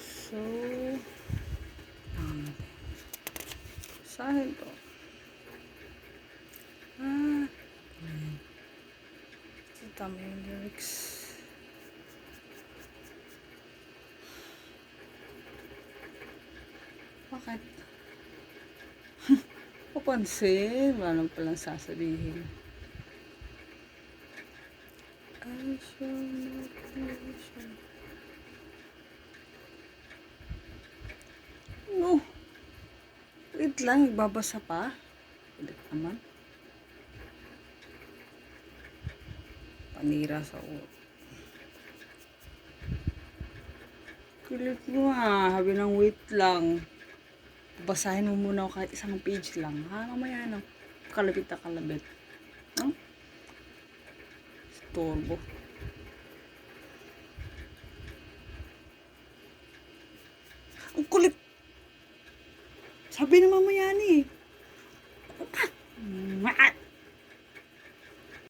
So, basahin to. Tama yung lyrics. Bakit? Papansin, wala nang palang sasabihin. I shall not listen. No. Wait lang, ibabasa pa. Ulit naman. Panira sa ulo. Kulit mo ha, sabi ng wait lang. Basahin mo muna ako kahit isang page lang. Ha, mamaya na. Kalabit na kalabit. Huh? Storbo. Ang kulit. Sabi na mamaya ni.